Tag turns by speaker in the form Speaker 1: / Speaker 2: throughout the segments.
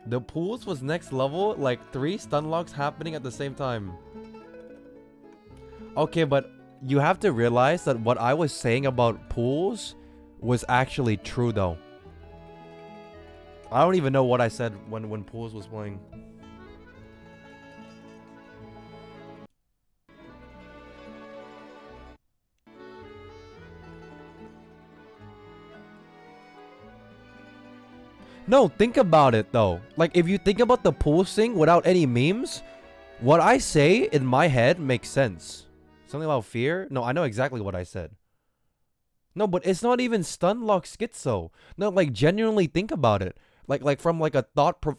Speaker 1: The pools was next level, like 3 stunlocks happening at the same time. Okay, but you have to realize that what I was saying about pools was actually true though. I don't even know what I said when pools was playing. No, think about it though. Like if you think about the pools thing without any memes, what I say in my head makes sense. Something about fear? No, I know exactly what I said. No, but it's not even stunlock schizo. No, like genuinely think about it. Like from like a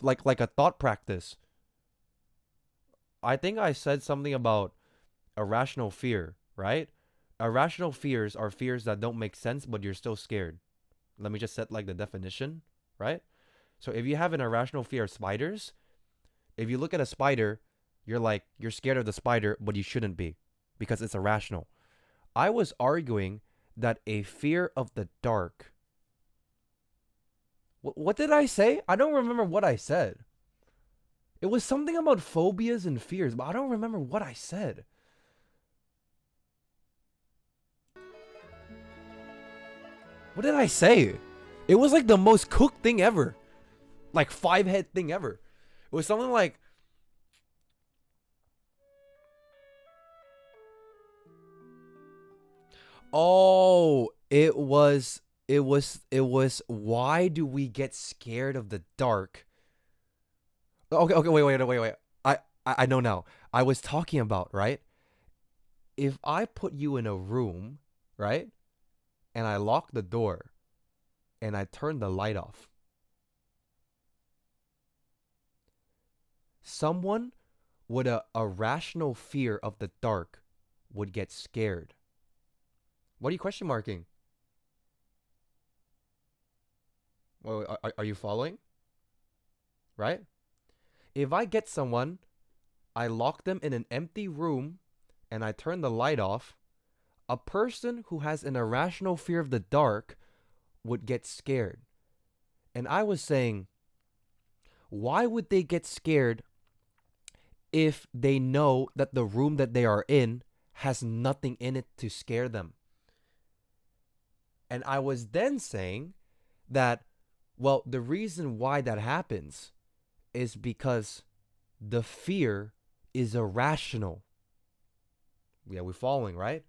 Speaker 1: like a thought practice. I think I said something about irrational fear, right? Irrational fears are fears that don't make sense, but you're still scared. Let me just set like the definition, right? So if you have an irrational fear of spiders, if you look at a spider, you're scared of the spider, but you shouldn't be because it's irrational. I was arguing that a fear of the dark. What did I say? I don't remember what I said. It was something about phobias and fears, but I don't remember what I said. What did I say? It was like the most cooked thing ever. Like 5-head thing ever. It was something like, oh, it was why do we get scared of the dark? Okay, wait. I know now. I was talking about, right? If I put you in a room, right? And I lock the door and I turn the light off. Someone with a rational fear of the dark would get scared. What are you question marking? Wait, are you following? Right? If I get someone, I lock them in an empty room and I turn the light off, a person who has an irrational fear of the dark would get scared. And I was saying, why would they get scared if they know that the room that they are in has nothing in it to scare them? And I was then saying that, well, the reason why that happens is because the fear is irrational. Yeah, we're following, right?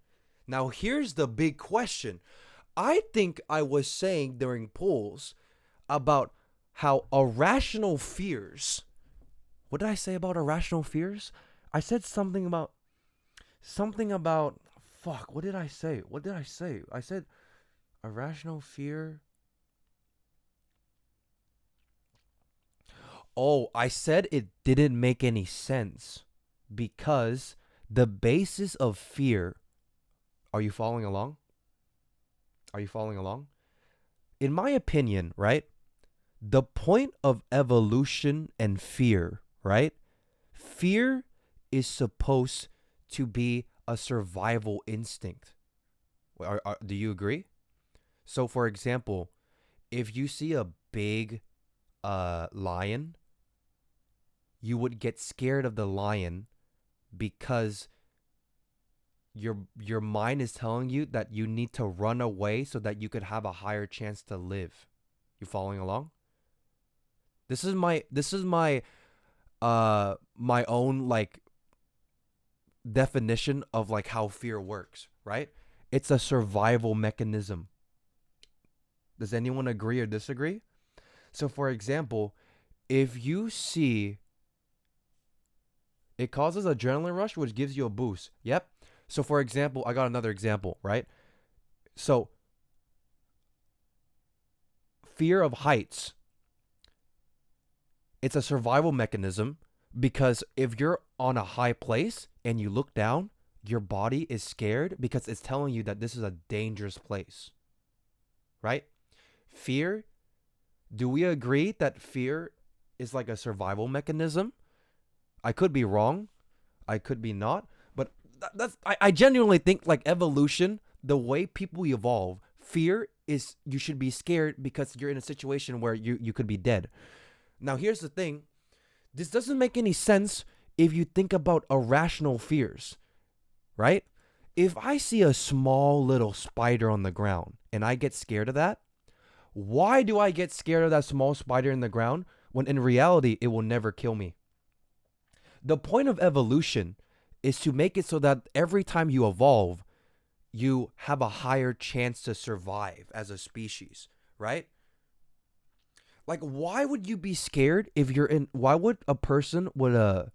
Speaker 1: Now, here's the big question. I think I was saying during polls about how irrational fears. What did I say about irrational fears? I said something about. Fuck, what did I say? I said irrational fear. Oh, I said it didn't make any sense because the basis of fear. Are you following along? In my opinion, right? The point of evolution and fear, right? Fear is supposed to be a survival instinct. Do you agree? So, for example, if you see a big lion, you would get scared of the lion because your mind is telling you that you need to run away so that you could have a higher chance to live. You following along? This is my my own like definition of like how fear works, right? It's a survival mechanism. Does anyone agree or disagree? So for example, if you see it causes adrenaline rush which gives you a boost. Yep. So for example, I got another example, right? So fear of heights. It's a survival mechanism because if you're on a high place and you look down, your body is scared because it's telling you that this is a dangerous place. Right? Fear. Do we agree that fear is like a survival mechanism? I could be wrong. I could be not. But I genuinely think like evolution, the way people evolve, fear is you should be scared because you're in a situation where you could be dead. Now, here's the thing. This doesn't make any sense if you think about irrational fears, right? If I see a small little spider on the ground and I get scared of that, why do I get scared of that small spider in the ground when in reality it will never kill me? The point of evolution is to make it so that every time you evolve, you have a higher chance to survive as a species, right? Like, why would you be scared if you're in? Why would a person with a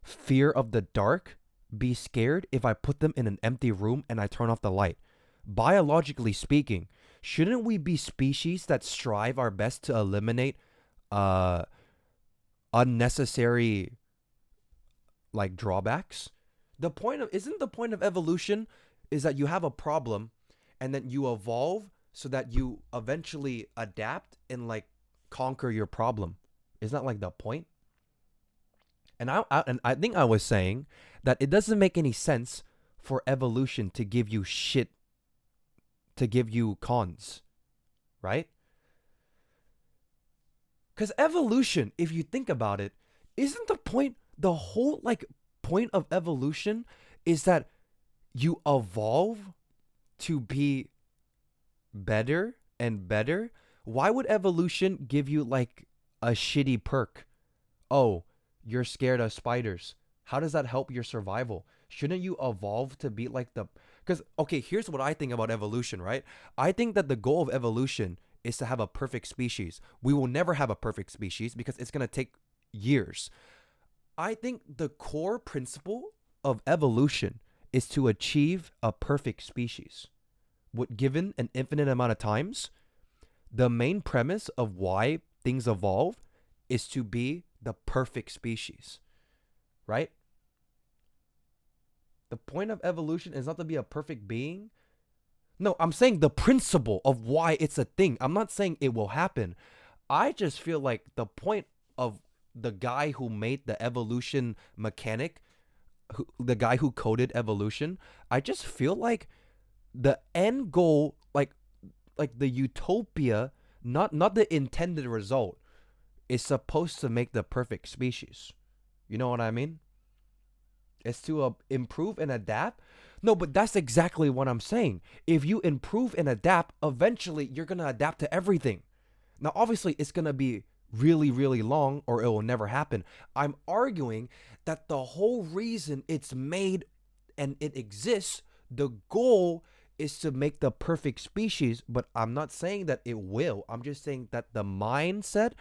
Speaker 1: fear of the dark be scared if I put them in an empty room and I turn off the light? Biologically speaking, shouldn't we be species that strive our best to eliminate uh unnecessary like drawbacks? Isn't the point of evolution is that you have a problem and then you evolve so that you eventually adapt and like conquer your problem. Isn't that like the point? And I think I was saying that it doesn't make any sense for evolution to give you shit, to give you cons, right? Because evolution, if you think about it, isn't the whole like point of evolution is that you evolve to be better and better? Why would evolution give you like a shitty perk? Oh, you're scared of spiders. How does that help your survival? Shouldn't you evolve to be like the... Because, okay, here's what I think about evolution, right? I think that the goal of evolution is to have a perfect species. We will never have a perfect species because it's going to take years. I think the core principle of evolution is to achieve a perfect species. Given an infinite amount of times, the main premise of why things evolve is to be the perfect species, right? The point of evolution is not to be a perfect being. No, I'm saying the principle of why it's a thing. I'm not saying it will happen. I just feel like the point of the guy who made the evolution mechanic, the guy who coded evolution, I just feel like the end goal, like the utopia, not the intended result, is supposed to make the perfect species. You know what I mean? It's to improve and adapt. No, but that's exactly what I'm saying. If you improve and adapt, eventually you're going to adapt to everything. Now, obviously, it's going to be really, really long or it will never happen. I'm arguing that the whole reason it's made and it exists, the goal is to make the perfect species, but I'm not saying that it will. I'm just saying that the mindset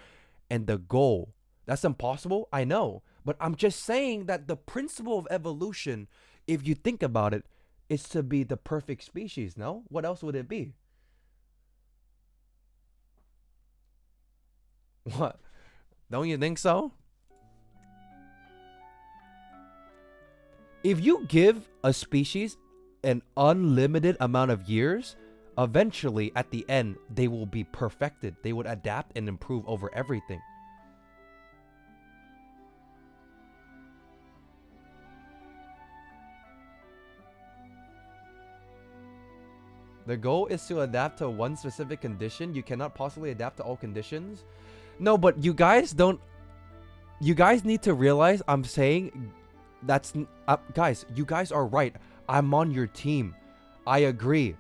Speaker 1: and the goal, that's impossible, I know. But I'm just saying that the principle of evolution, if you think about it, is to be the perfect species, no? What else would it be? What? Don't you think so? If you give a species an unlimited amount of years, eventually at the end, they will be perfected. They would adapt and improve over everything. The goal is to adapt to one specific condition. You cannot possibly adapt to all conditions. No, but you guys don't... You guys need to realize I'm saying that's... guys, you guys are right. I'm on your team. I agree.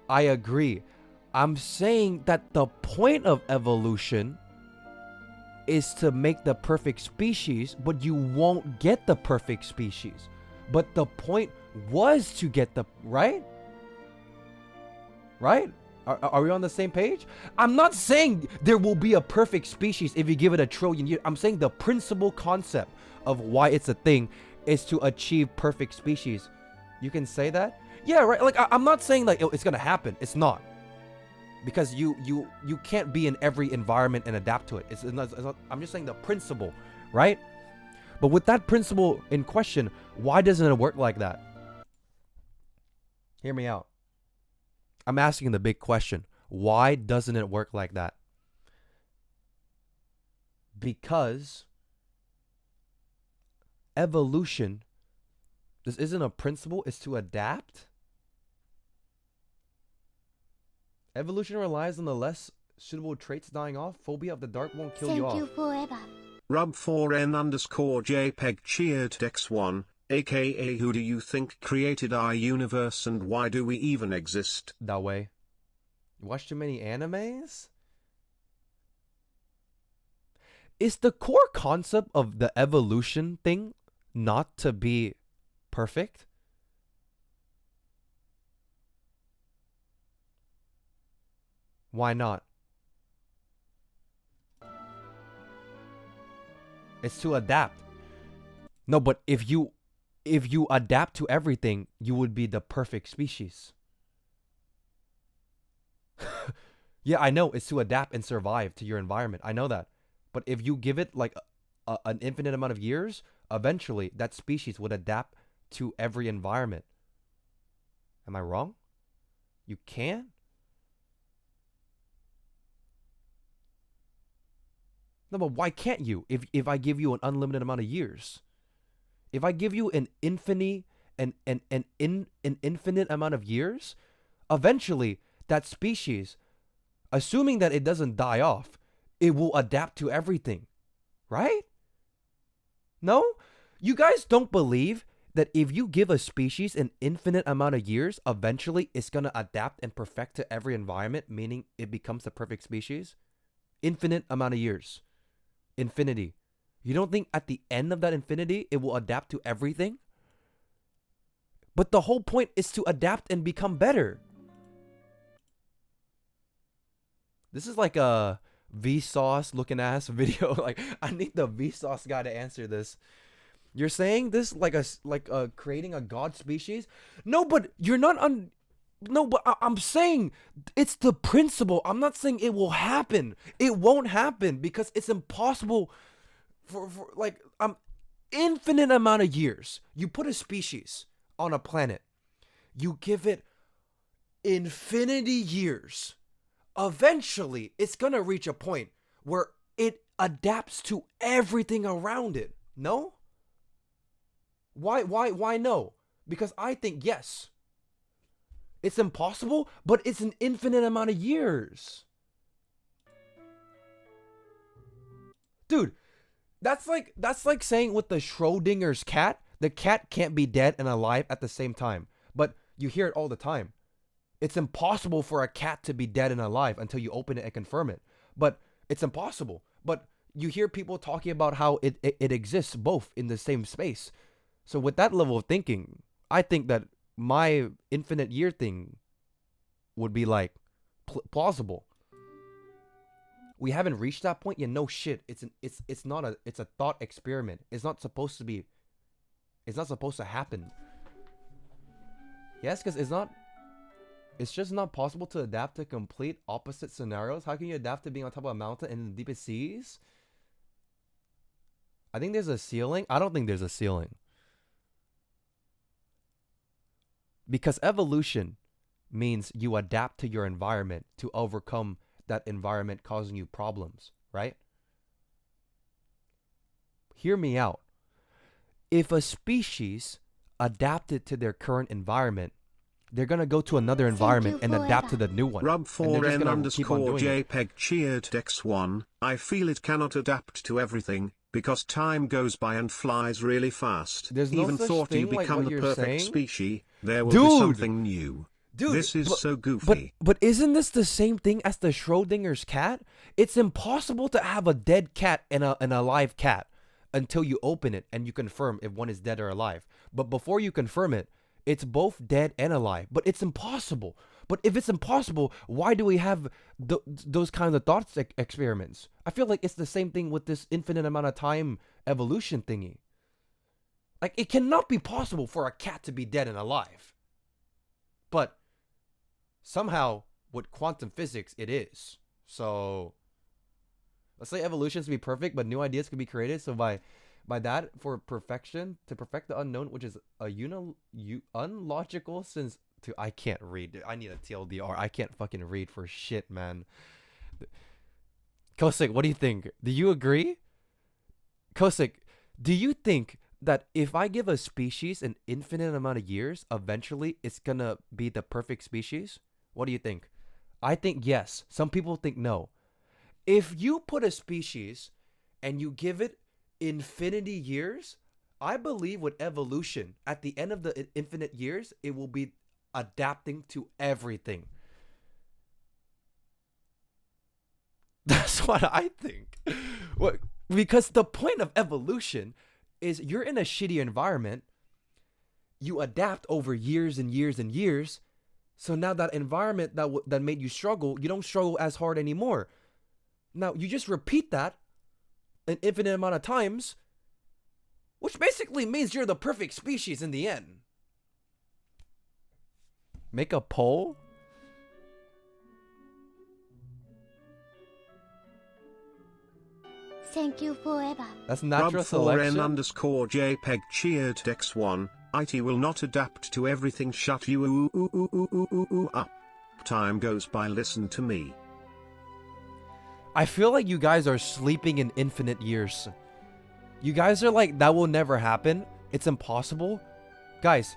Speaker 1: I'm saying that the point of evolution is to make the perfect species, but you won't get the perfect species. But the point was to get the... Right? Right? Are we on the same page? I'm not saying there will be a perfect species if you give it a trillion years. I'm saying the principal concept of why it's a thing is to achieve perfect species. You can say that? Yeah, right. Like, I'm not saying like it's gonna happen. It's not. Because you can't be in every environment and adapt to it. It's not, I'm just saying the principle, right? But with that principle in question, why doesn't it work like that? Hear me out. I'm asking the big question. Why doesn't it work like that? Because evolution, this isn't a principle, it's to adapt. Evolution relies on the less suitable traits dying off. Phobia of the dark won't kill you
Speaker 2: Thank you
Speaker 1: off.
Speaker 2: forever.
Speaker 3: Rub4n_JPEG cheered X1, aka who do you think created our universe and why do we even exist?
Speaker 1: That way. You watch too many animes? Is the core concept of the evolution thing not to be perfect? Why not? It's to adapt. No, but if you adapt to everything, you would be the perfect species. Yeah, I know it's to adapt and survive to your environment. I know that. But if you give it like an infinite amount of years, eventually that species would adapt to every environment. Am I wrong? You can't? No, but why can't you? If I give you an unlimited amount of years, if I give you an infinite amount of years, eventually that species, assuming that it doesn't die off, it will adapt to everything, right? No, you guys don't believe that if you give a species an infinite amount of years, eventually it's gonna adapt and perfect to every environment, meaning it becomes the perfect species. Infinite amount of years. Infinity. You don't think at the end of that infinity, it will adapt to everything? But the whole point is to adapt and become better. This is like a Vsauce looking ass video. Like, I need the Vsauce guy to answer this. You're saying this like creating a god species? No, but you're not No, but I'm saying it's the principle. I'm not saying it will happen. It won't happen because it's impossible for like infinite amount of years. You put a species on a planet. You give it infinity years. Eventually, it's going to reach a point where it adapts to everything around it. No? Why no? Because I think yes. It's impossible, but it's an infinite amount of years. Dude, that's like saying with the Schrodinger's cat, the cat can't be dead and alive at the same time. But you hear it all the time. It's impossible for a cat to be dead and alive until you open it and confirm it. But it's impossible. But you hear people talking about how it exists both in the same space. So with that level of thinking, I think that my infinite year thing would be like plausible. We haven't reached that point yet. No shit. It's a thought experiment. It's not supposed to happen. Yes, because it's just not possible to adapt to complete opposite scenarios. How can you adapt to being on top of a mountain in the deepest seas? I think there's a ceiling. I don't think there's a ceiling. Because evolution means you adapt to your environment to overcome that environment causing you problems, right? Hear me out. If a species adapted to their current environment, they're going to go to another environment and adapt to the new one.
Speaker 3: Rub4n_JPEG cheered X1, I feel it cannot adapt to everything, because time goes by and flies really fast.
Speaker 1: There's no
Speaker 3: Even
Speaker 1: such
Speaker 3: thought you
Speaker 1: thing like
Speaker 3: become
Speaker 1: what
Speaker 3: the
Speaker 1: you're
Speaker 3: perfect
Speaker 1: saying.
Speaker 3: species, there will be something new.
Speaker 1: Dude,
Speaker 3: this is so goofy.
Speaker 1: But isn't this the same thing as the Schrodinger's cat? It's impossible to have a dead cat and an alive cat until you open it and you confirm if one is dead or alive. But before you confirm it, it's both dead and alive. But it's impossible. But if it's impossible, why do we have those kinds of thought experiments? I feel like it's the same thing with this infinite amount of time evolution thingy. Like, it cannot be possible for a cat to be dead and alive. But somehow, with quantum physics, it is. So, let's say evolution to be perfect, but new ideas can be created. So by that, for perfection, to perfect the unknown, which is a unlogical since to I can't read. I need a TLDR. I can't fucking read for shit, man. Kosik, what do you think? Do you agree? Kosik, do you think that if I give a species an infinite amount of years, eventually it's gonna be the perfect species? What do you think? I think yes. Some people think no. If you put a species and you give it infinity years, I believe with evolution, at the end of the infinite years, it will be adapting to everything. That's what I think. What? Because the point of evolution is you're in a shitty environment, you adapt over years and years and years, so now that environment that made you struggle, you don't struggle as hard anymore. Now, you just repeat that an infinite amount of times, which basically means you're the perfect species in the end. Make a poll?
Speaker 2: Thank you forever.
Speaker 1: That's natural selection.
Speaker 3: Rob4n_JPEG cheered Dex1. IT will not adapt to everything. Shut you up. Time goes by. Listen to me.
Speaker 1: I feel like you guys are sleeping in infinite years. You guys are like, that will never happen. It's impossible. Guys,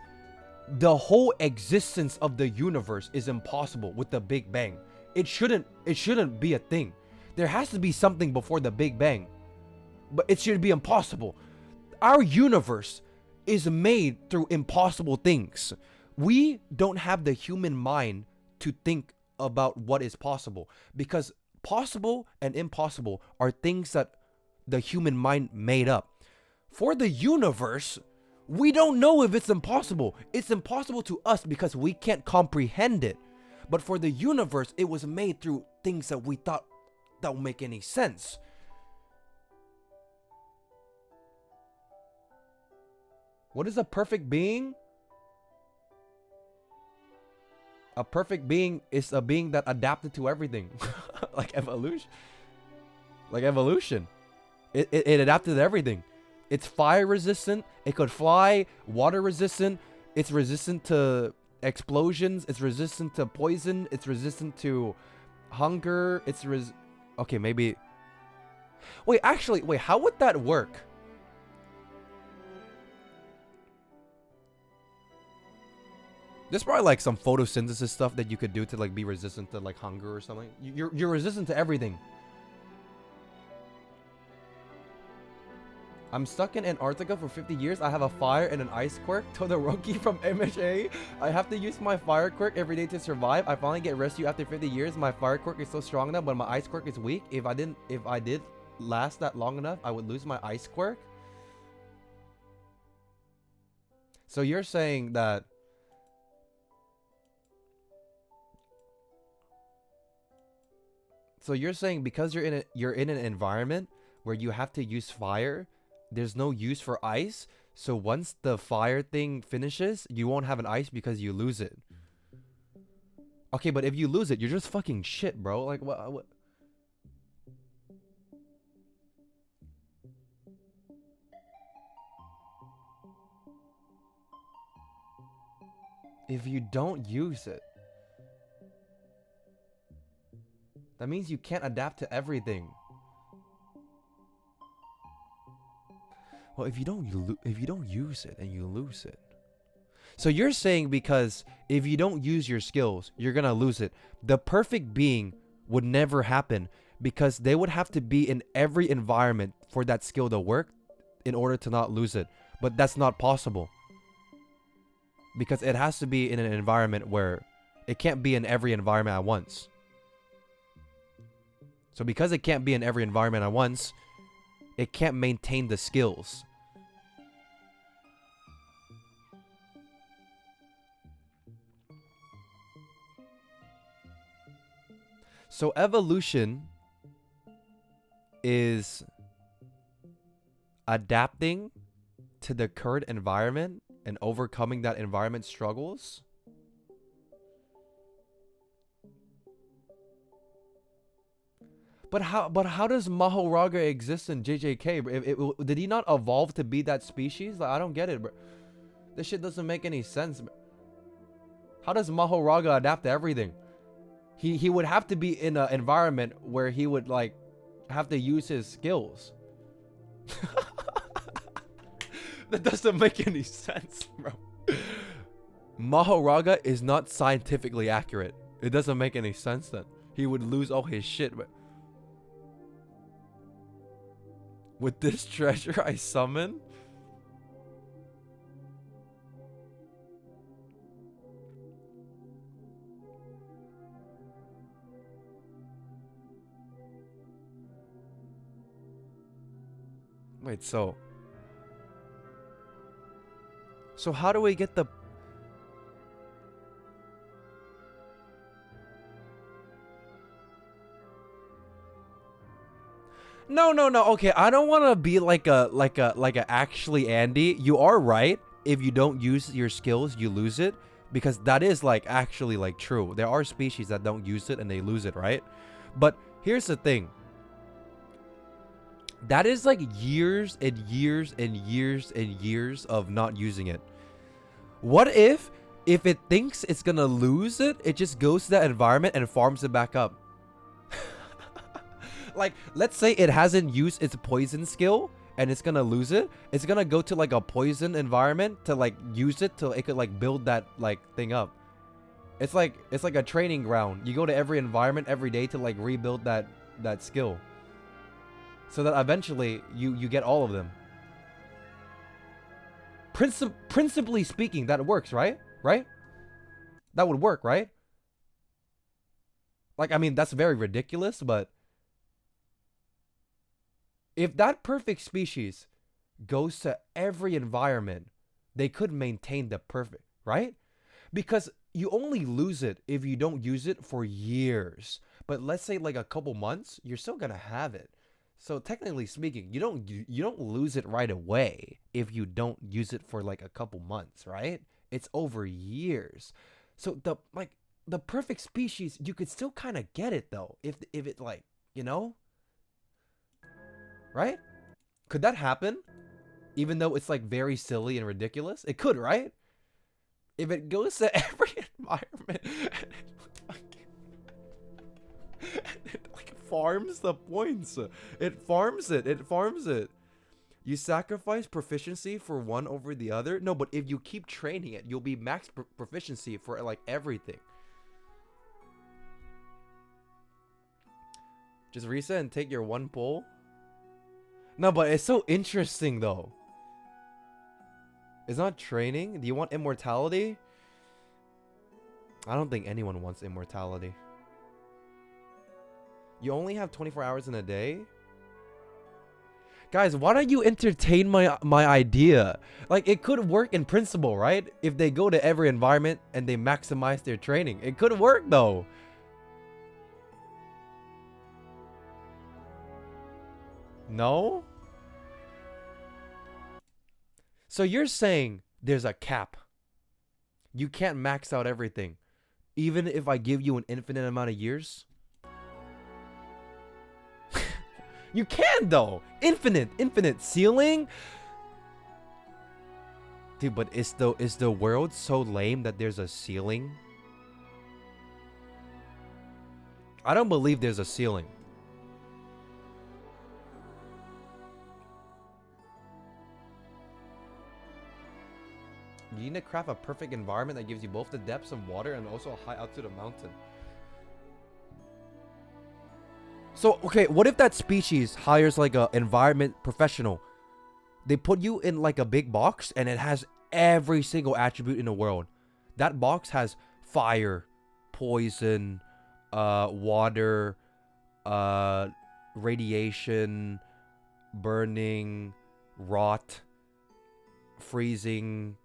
Speaker 1: the whole existence of the universe is impossible with the Big Bang. It shouldn't be a thing. There has to be something before the Big Bang. But it should be impossible. Our universe is made through impossible things. We don't have the human mind to think about what is possible, because possible and impossible are things that the human mind made up. For the universe, we don't know if it's impossible. It's impossible to us because we can't comprehend it. But for the universe, it was made through things that we thought that would make any sense. What is a perfect being? A perfect being is a being that adapted to everything. Like evolution. Like evolution. It adapted to everything. It's fire resistant. It could fly. Water resistant. It's resistant to explosions. It's resistant to poison. It's resistant to hunger. Okay, maybe. Wait, actually, how would that work? There's probably like some photosynthesis stuff that you could do to like be resistant to like hunger or something. You're resistant to everything. I'm stuck in Antarctica for 50 years. I have a fire and an ice quirk. Todoroki from MHA. I have to use my fire quirk every day to survive. I finally get rescue after 50 years. My fire quirk is so strong now, but my ice quirk is weak. If I did last that long enough, I would lose my ice quirk. So you're saying that because you're in an environment where you have to use fire, there's no use for ice. So once the fire thing finishes, you won't have an ice because you lose it. Okay, but if you lose it, you're just fucking shit, bro. Like what? If you don't use it, that means you can't adapt to everything. Well, if you don't use it, then you lose it. So you're saying because if you don't use your skills, you're gonna lose it. The perfect being would never happen because they would have to be in every environment for that skill to work in order to not lose it. But that's not possible. Because it has to be in an environment where it can't be in every environment at once. So because it can't be in every environment at once, it can't maintain the skills. So evolution is adapting to the current environment and overcoming that environment struggles. But how does Mahoraga exist in JJK? Did he not evolve to be that species? Like, I don't get it, bro. This shit doesn't make any sense. How does Mahoraga adapt to everything? He would have to be in an environment where he would like have to use his skills. That doesn't make any sense, bro. Mahoraga is not scientifically accurate. It doesn't make any sense then. He would lose all his shit, but With this treasure I summon? Wait, so how do we get the... No, no, no. Okay, I don't want to be like a actually Andy. You are right. If you don't use your skills, you lose it, because that is like actually like true. There are species that don't use it and they lose it, right? But here's the thing. That is like years and years and years and years of not using it. What if it thinks it's gonna lose it, it just goes to that environment and farms it back up? Like, let's say it hasn't used its poison skill and it's gonna lose it. It's gonna go to like a poison environment to like use it till it could like build that like thing up. It's like a training ground. You go to every environment every day to like rebuild that skill, so that eventually you get all of them. Principally speaking, that works, right? Right? That would work, right? Like, I mean, that's very ridiculous, but if that perfect species goes to every environment, they could maintain the perfect, right? Because you only lose it if you don't use it for years. But let's say like a couple months, you're still gonna have it. So technically speaking, you don't lose it right away if you don't use it for like a couple months, right? It's over years. So the perfect species, you could still kind of get it though, if it like, you know? Right? Could that happen? Even though it's like very silly and ridiculous? It could, right? If it goes to every environment and it like farms the points. It farms it. You sacrifice proficiency for one over the other? No, but if you keep training it, you'll be max proficiency for like everything. Just reset and take your one pull. No, but it's so interesting though. It's not training. Do you want immortality? I don't think anyone wants immortality. You only have 24 hours in a day? Guys, why don't you entertain my idea? Like, it could work in principle, right? If they go to every environment and they maximize their training. It could work though. No? So you're saying there's a cap. You can't max out everything. Even if I give you an infinite amount of years? You can though. Infinite ceiling. Dude, but is the world so lame that there's a ceiling? I don't believe there's a ceiling. You need to craft a perfect environment that gives you both the depths of water and also a high altitude of mountain. So, okay, what if that species hires like a environment professional? They put you in like a big box and it has every single attribute in the world. That box has fire, poison, water, radiation, burning, rot, freezing.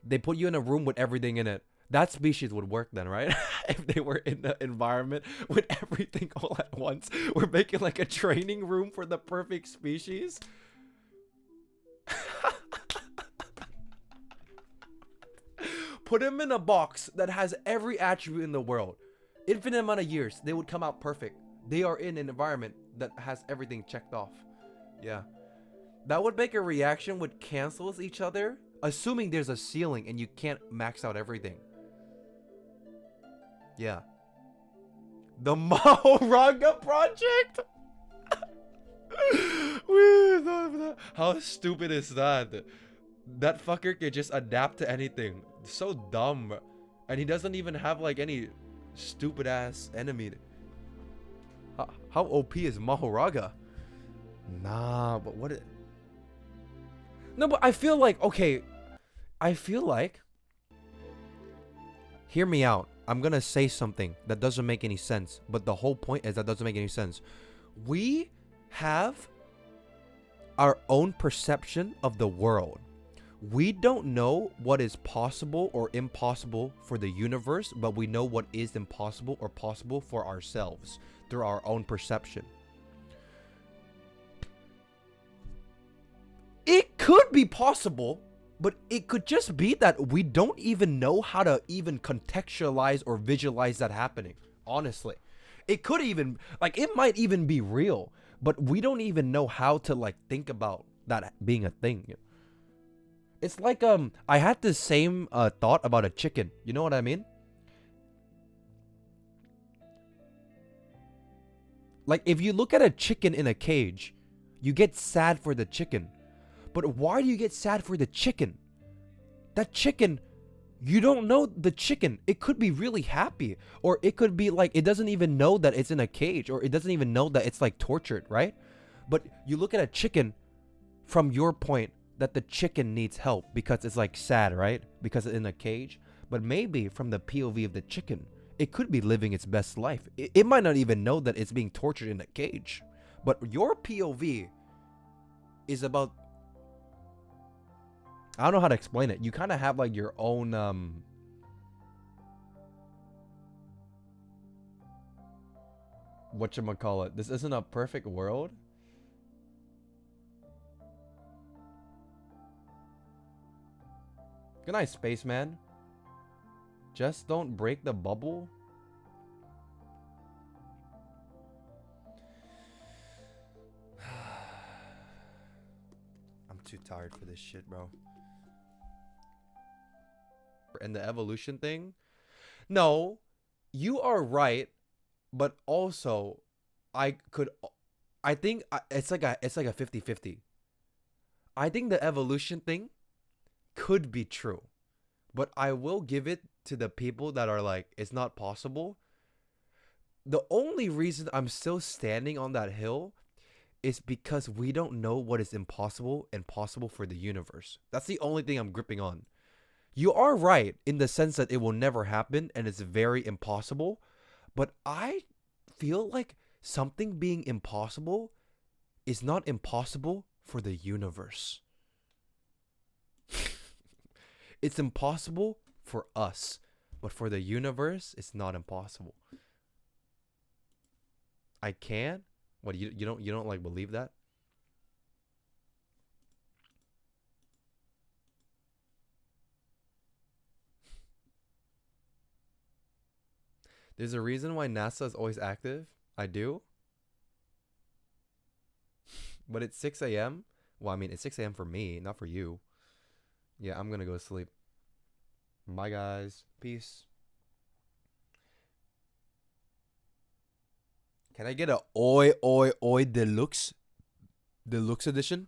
Speaker 1: They put you in a room with everything in it. That species would work then, right? If they were in the environment with everything all at once. We're making like a training room for the perfect species. Put them in a box that has every attribute in the world. Infinite amount of years, they would come out perfect. They are in an environment that has everything checked off. Yeah. That would make a reaction would cancels each other. Assuming there's a ceiling and you can't max out everything. Yeah. The Maharaga Project? How stupid is that? That fucker can just adapt to anything. So dumb. And he doesn't even have like any stupid ass enemy. How OP is Maharaga? Nah, but what? No, but I feel like, okay, I feel like, hear me out. I'm gonna say something that doesn't make any sense, but the whole point is that doesn't make any sense. We have our own perception of the world. We don't know what is possible or impossible for the universe, but we know what is impossible or possible for ourselves through our own perception. It could be possible, but it could just be that we don't even know how to even contextualize or visualize that happening. Honestly, it could even, like, it might even be real, but we don't even know how to, like, think about that being a thing. It's like, I had the same thought about a chicken. You know what I mean? Like, if you look at a chicken in a cage, you get sad for the chicken. But why do you get sad for the chicken? That chicken, you don't know the chicken. It could be really happy. Or it could be like, it doesn't even know that it's in a cage. Or it doesn't even know that it's like tortured, right? But you look at a chicken from your point that the chicken needs help because it's like sad, right? Because it's in a cage. But maybe from the POV of the chicken, it could be living its best life. It might not even know that it's being tortured in a cage. But your POV is about, I don't know how to explain it. You kind of have like your own whatchamacallit. This isn't a perfect world. Good night, spaceman. Just don't break the bubble. I'm too tired for this shit, bro. And the evolution thing, no, you are right, but also I think it's like a 50-50. I think the evolution thing could be true, but I will give it to the people that are like, it's not possible. The only reason I'm still standing on that hill is because we don't know what is impossible and possible for the universe. That's the only thing I'm gripping on. You are right in the sense that it will never happen and it's very impossible. But I feel like something being impossible is not impossible for the universe. It's impossible for us, but for the universe, it's not impossible. I can? What, you don't like believe that? There's a reason why NASA is always active. I do. But it's 6 a.m. Well, I mean, it's 6 a.m. for me, not for you. Yeah, I'm gonna go to sleep. Bye, guys. Peace. Can I get a oi oi oi deluxe edition?